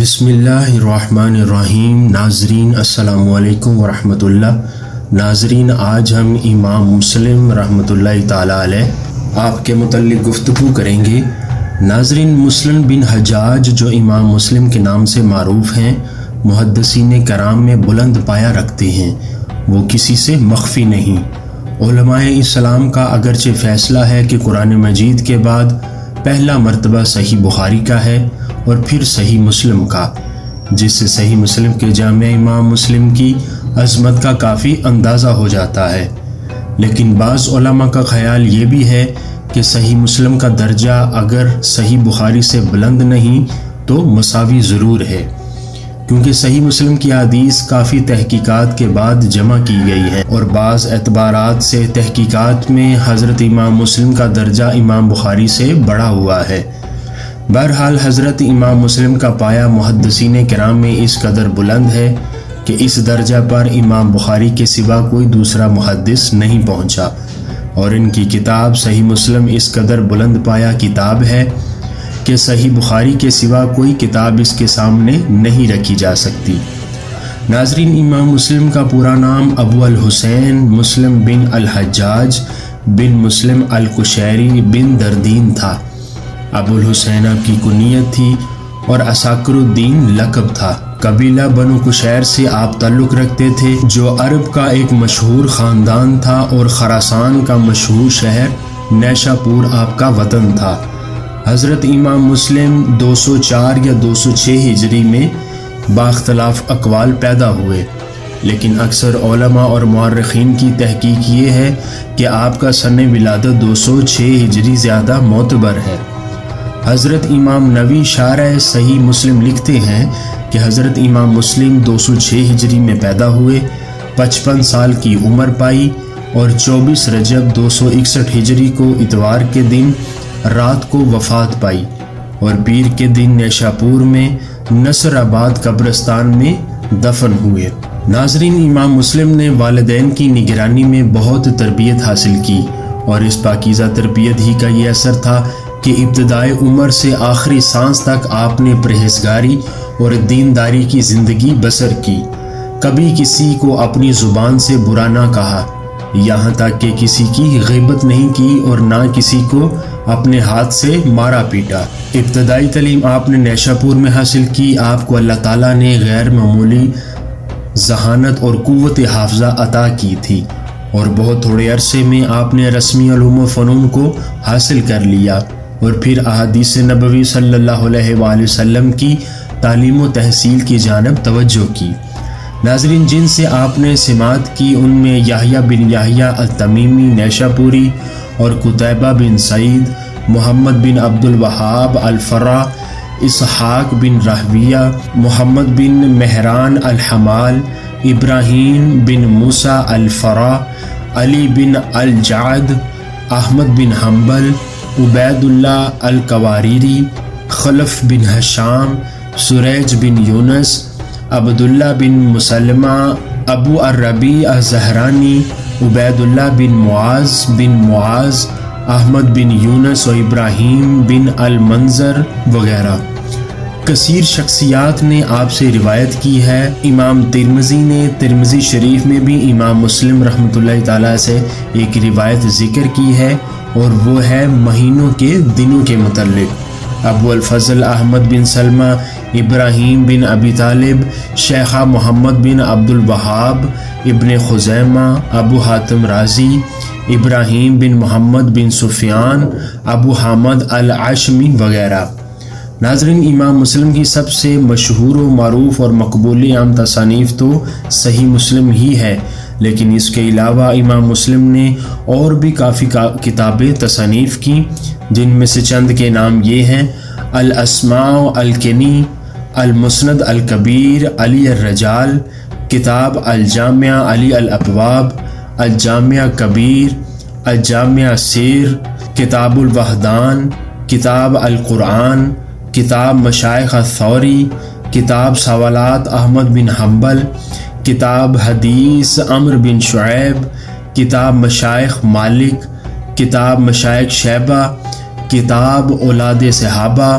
بسم اللہ الرحمن الرحیم۔ ناظرین السلام علیکم ورحمۃ اللہ۔ ناظرین آج ہم امام مسلم رحمۃ اللہ تعالیٰ علیہ آپ کے متعلق گفتگو کریں گے۔ ناظرین مسلم بن حجاج جو امام مسلم کے نام سے معروف ہیں، محدثین کرام میں بلند پایہ رکھتے ہیں، وہ کسی سے مخفی نہیں۔ علماء اسلام کا اگرچہ فیصلہ ہے کہ قرآن مجید کے بعد پہلا مرتبہ صحیح بخاری کا ہے اور پھر صحیح مسلم کا، جس سے صحیح مسلم کے جامع امام مسلم کی عظمت کا کافی اندازہ ہو جاتا ہے، لیکن بعض علماء کا خیال یہ بھی ہے کہ صحیح مسلم کا درجہ اگر صحیح بخاری سے بلند نہیں تو مساوی ضرور ہے، کیونکہ صحیح مسلم کی حدیث کافی تحقیقات کے بعد جمع کی گئی ہے اور بعض اعتبارات سے تحقیقات میں حضرت امام مسلم کا درجہ امام بخاری سے بڑھا ہوا ہے۔ بہرحال حضرت امام مسلم کا پایہ محدثین کرام میں اس قدر بلند ہے کہ اس درجہ پر امام بخاری کے سوا کوئی دوسرا محدث نہیں پہنچا، اور ان کی کتاب صحیح مسلم اس قدر بلند پایہ کتاب ہے کہ صحیح بخاری کے سوا کوئی کتاب اس کے سامنے نہیں رکھی جا سکتی۔ ناظرین امام مسلم کا پورا نام ابو الحسین مسلم بن الحجاج بن مسلم القشیری بن دردین تھا۔ ابو الحسین آپ کی کنیت تھی اور عساکر الدین لقب تھا۔ قبیلہ بنو قشیر سے آپ تعلق رکھتے تھے، جو عرب کا ایک مشہور خاندان تھا اور خراسان کا مشہور شہر نیشا پور آپ کا وطن تھا۔ حضرت امام مسلم 204 یا 206 ہجری میں باختلاف اقوال پیدا ہوئے، لیکن اکثر علماء اور مورخین کی تحقیق یہ ہے کہ آپ کا سن ولادت 206 ہجری زیادہ معتبر ہے۔ حضرت امام نووی شارح صحیح مسلم لکھتے ہیں کہ حضرت امام مسلم 206 ہجری میں پیدا ہوئے، 55 سال کی عمر پائی اور 24 رجب 261 ہجری کو اتوار کے دن رات کو وفات پائی، اور پیر کے دن نیشاپور میں نصر آباد قبرستان میں دفن ہوئے۔ ناظرین امام مسلم نے والدین کی نگرانی میں بہت تربیت حاصل کی، اور اس پاکیزہ تربیت ہی کا یہ اثر تھا کہ ابتدائی عمر سے آخری سانس تک آپ نے پرہیزگاری اور دینداری کی زندگی بسر کی۔ کبھی کسی کو اپنی زبان سے برا نہ کہا، یہاں تک کہ کسی کی غیبت نہیں کی اور نہ کسی کو اپنے ہاتھ سے مارا پیٹا۔ ابتدائی تعلیم آپ نے نیشاپور میں حاصل کی۔ آپ کو اللہ تعالیٰ نے غیر معمولی ذہانت اور قوت حافظہ عطا کی تھی، اور بہت تھوڑے عرصے میں آپ نے رسمی علوم و فنون کو حاصل کر لیا، اور پھر احادیث نبوی صلی اللہ علیہ وآلہ وسلم کی تعلیم و تحصیل کی جانب توجہ کی۔ ناظرین جن سے آپ نے سماعت کی ان میں یحییٰ بن یحییٰ التمیمی نیشاپوری اور قتیبہ بن سعید، محمد بن عبد الوہاب الفرا، اسحاق بن راہویہ، محمد بن مہران الحمال، ابراہیم بن موسیٰ الفرا، علی بن الجعد، احمد بن حنبل، عبید اللہ القواریری، خلف بن ہشام، سریج بن یونس، عبداللہ بن مسلمہ، ابو الربیع الزہرانی، عبید اللہ بن معاذ، احمد بن یونس و ابراہیم بن المنظر وغیرہ۔ کثیر شخصیات نے آپ سے روایت کی ہے۔ امام ترمذی نے ترمذی شریف میں بھی امام مسلم رحمۃ اللہ تعالیٰ سے ایک روایت ذکر کی ہے، اور وہ ہے مہینوں کے دنوں کے متعلق۔ ابو الفضل احمد بن سلمہ، ابراہیم بن ابی طالب، شیخہ محمد بن عبد الوہاب، ابن خزیمہ، ابو حاتم رازی، ابراہیم بن محمد بن سفیان، ابو حامد العشمی وغیرہ۔ ناظرین امام مسلم کی سب سے مشہور و معروف اور مقبول عام تصانیف تو صحیح مسلم ہی ہے، لیکن اس کے علاوہ امام مسلم نے اور بھی کافی کتابیں تصانیف کی، جن میں سے چند کے نام یہ ہیں: الاسماء الکنی، المسند الکبیر علی الرجال، کتاب الجامع علی الابواب، الجامع کبیر، الجامع سیر، کتاب الوحدان، کتاب القرآن، کتاب مشائخ الثوری، کتاب سوالات احمد بن حنبل، کتاب حدیث عمرو بن شعیب، کتاب مشائخ مالک، کتاب مشائخ شیبہ، کتاب اولاد صحابہ،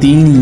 3